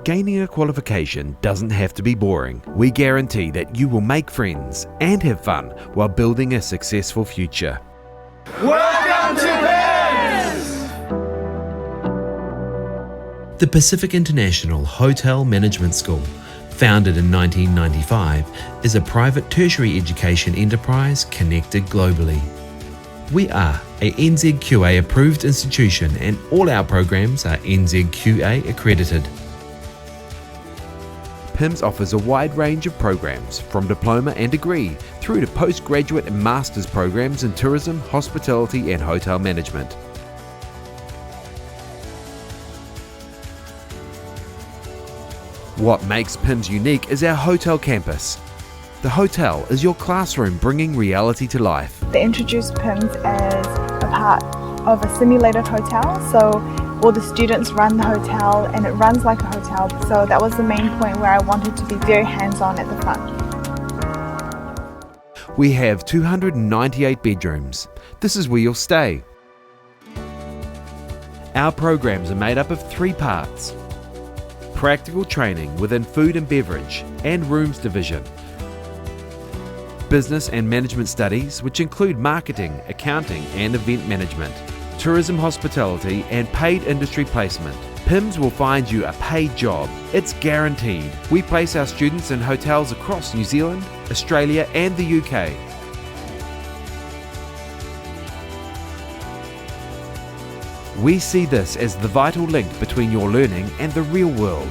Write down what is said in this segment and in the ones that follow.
Gaining a qualification doesn't have to be boring. We guarantee that you will make friends and have fun while building a successful future. Welcome to PIHMS! The Pacific International Hotel Management School, founded in 1995, is a private tertiary education enterprise connected globally. We are a NZQA approved institution and all our programs are NZQA accredited. PIHMS offers a wide range of programs, from diploma and degree through to postgraduate and master's programs in tourism, hospitality and hotel management. What makes PIHMS unique is our hotel campus. The hotel is your classroom bringing reality to life. They introduced PIHMS as a part of a simulated hotel, so all the students run the hotel and it runs like a hotel, so that was the main point where I wanted to be very hands-on at the front. We have 298 bedrooms. This is where you'll stay. Our programs are made up of 3 parts: practical training within food and beverage and rooms division, business and management studies, which include marketing, accounting and event management, tourism, hospitality and paid industry placement. PIHMS will find you a paid job. It's guaranteed. We place our students in hotels across New Zealand, Australia and the UK. We see this as the vital link between your learning and the real world.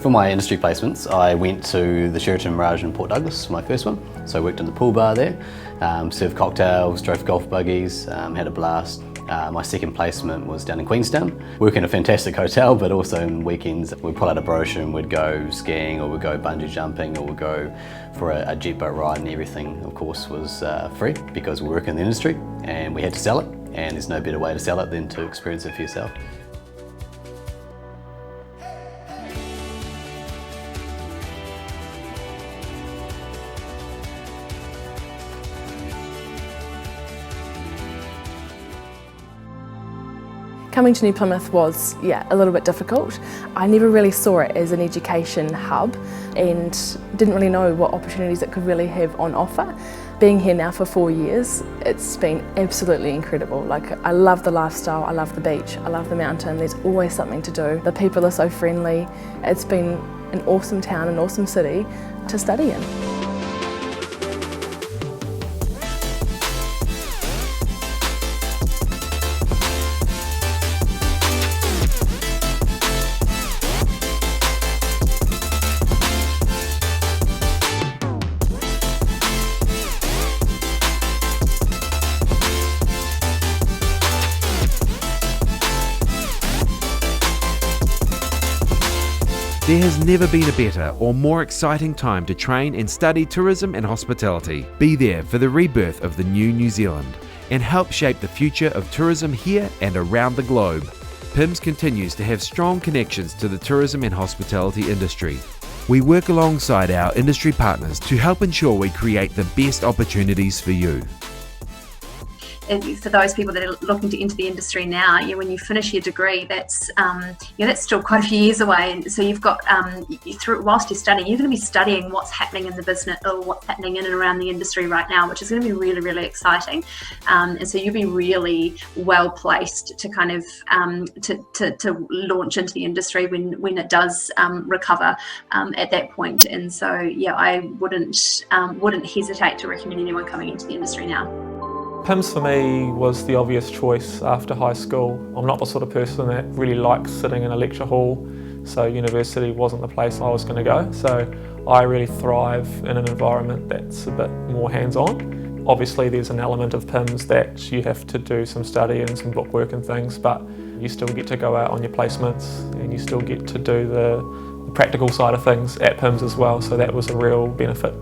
For my industry placements, I went to the Sheraton Mirage in Port Douglas for my first one. So I worked in the pool bar there, served cocktails, drove golf buggies, had a blast. My second placement was down in Queenstown. Work in a fantastic hotel, but also on weekends we'd pull out a brochure and we'd go skiing, or we'd go bungee jumping, or we'd go for a jet boat ride, and everything of course was free because we work in the industry and we had to sell it, and there's no better way to sell it than to experience it for yourself. Coming to New Plymouth was, a little bit difficult. I never really saw it as an education hub and didn't really know what opportunities it could really have on offer. Being here now for 4 years, it's been absolutely incredible. I love the lifestyle, I love the beach, I love the mountain, there's always something to do. The people are so friendly. It's been an awesome town, an awesome city to study in. There has never been a better or more exciting time to train and study tourism and hospitality. Be there for the rebirth of the new New Zealand and help shape the future of tourism here and around the globe. PIHMS continues to have strong connections to the tourism and hospitality industry. We work alongside our industry partners to help ensure we create the best opportunities for you. For those people that are looking to enter the industry now, when you finish your degree, that's that's still quite a few years away, and so you've got whilst you're studying, you're going to be studying what's happening in the business or what's happening in and around the industry right now, which is going to be really, really exciting. And so you'll be really well placed to kind of to launch into the industry when it does recover at that point. And so I wouldn't hesitate to recommend anyone coming into the industry now. PIHMS for me was the obvious choice after high school. I'm not the sort of person that really likes sitting in a lecture hall, so university wasn't the place I was going to go. So I really thrive in an environment that's a bit more hands-on. Obviously there's an element of PIHMS that you have to do some study and some bookwork and things, but you still get to go out on your placements and you still get to do the practical side of things at PIHMS as well, so that was a real benefit.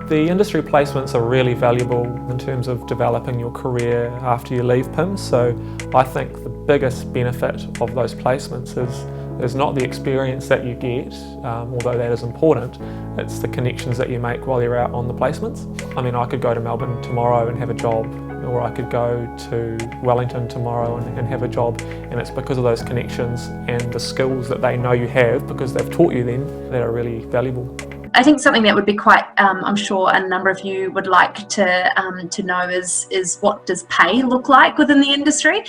The industry placements are really valuable in terms of developing your career after you leave PIHMS, so I think the biggest benefit of those placements is There's not the experience that you get, although that is important, it's the connections that you make while you're out on the placements. I mean, I could go to Melbourne tomorrow and have a job, or I could go to Wellington tomorrow and have a job, and it's because of those connections and the skills that they know you have because they've taught you them that are really valuable. I think something that would be quite, I'm sure a number of you would like to know is what does pay look like within the industry.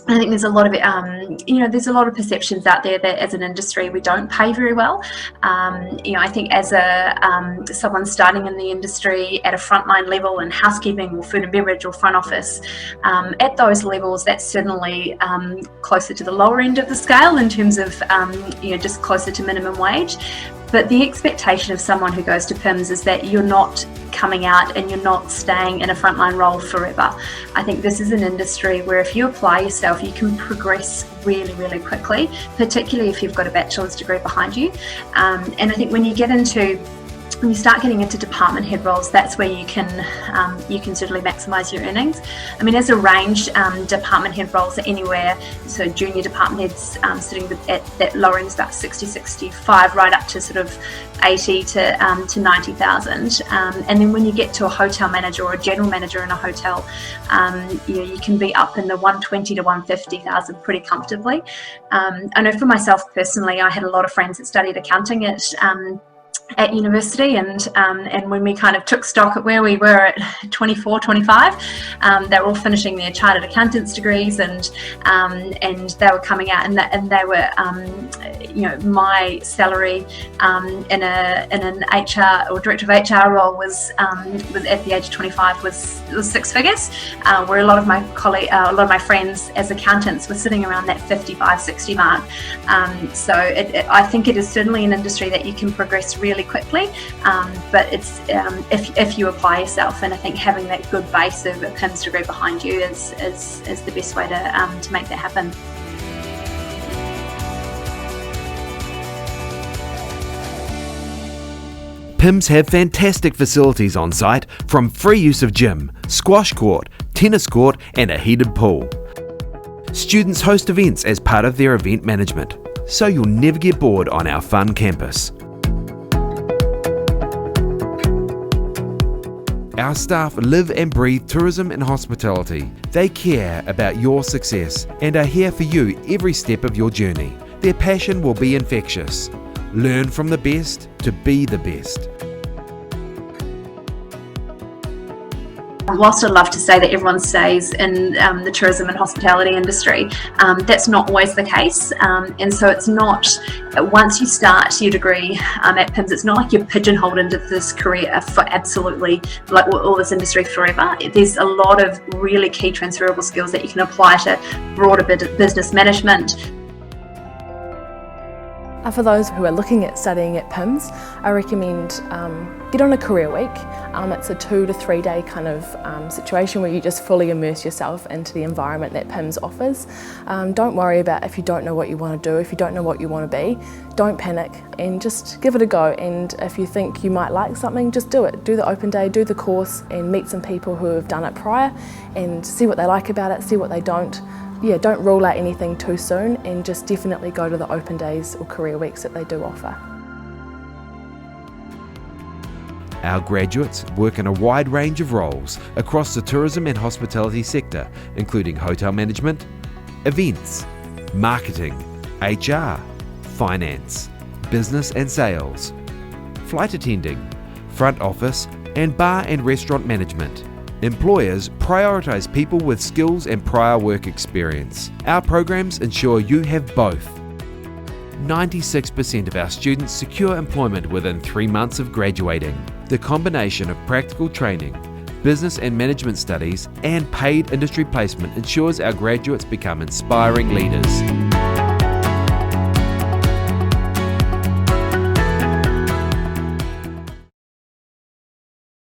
I think there's a lot of there's a lot of perceptions out there that as an industry we don't pay very well. I think as someone starting in the industry at a frontline level in housekeeping or food and beverage or front office, at those levels that's certainly closer to the lower end of the scale in terms of just closer to minimum wage. But the expectation of someone who goes to PIHMS is that you're not coming out and you're not staying in a frontline role forever. I think this is an industry where if you apply yourself, you can progress really, really quickly, particularly if you've got a bachelor's degree behind you. And I think when you start getting into department head roles, that's where you can certainly maximise your earnings. I mean, as a range, department head roles are anywhere, so junior department heads sitting at that lower end is about 60, 65, right up to sort of 80 to 90,000. And then when you get to a hotel manager or a general manager in a hotel, you can be up in the 120 to 150,000 pretty comfortably. I know for myself personally, I had a lot of friends that studied accounting at university, and when we kind of took stock at where we were at 24, 25, they were all finishing their chartered accountants degrees, and they were coming out, and they were my salary in an HR or director of HR role was at the age of 25 was six figures, where a lot of my friends as accountants were sitting around that 55, 60 mark. So I think it is certainly an industry that you can progress really quickly, but it's if you apply yourself, and I think having that good base of a PIHMS degree behind you is the best way to make that happen. PIHMS have fantastic facilities on site, from free use of gym, squash court, tennis court and a heated pool. Students host events as part of their event management, so you'll never get bored on our fun campus. Our staff live and breathe tourism and hospitality. They care about your success and are here for you every step of your journey. Their passion will be infectious. Learn from the best to be the best. Whilst I'd love to say that everyone stays in the tourism and hospitality industry, that's not always the case. And so it's not, once you start your degree at PIHMS, it's not like you're pigeonholed into this career for absolutely like all this industry forever. There's a lot of really key transferable skills that you can apply to broader business management. For those who are looking at studying at PIHMS, I recommend get on a career week. It's a 2 to 3 day kind of situation where you just fully immerse yourself into the environment that PIHMS offers. Don't worry about if you don't know what you want to do, if you don't know what you want to be. Don't panic and just give it a go, and if you think you might like something, just do it. Do the open day, do the course and meet some people who have done it prior and see what they like about it, see what they don't. Yeah, don't rule out anything too soon, and just definitely go to the open days or career weeks that they do offer. Our graduates work in a wide range of roles across the tourism and hospitality sector, including hotel management, events, marketing, HR, finance, business and sales, flight attending, front office, and bar and restaurant management. Employers prioritise people with skills and prior work experience. Our programs ensure you have both. 96% of our students secure employment within 3 months of graduating. The combination of practical training, business and management studies, and paid industry placement ensures our graduates become inspiring leaders.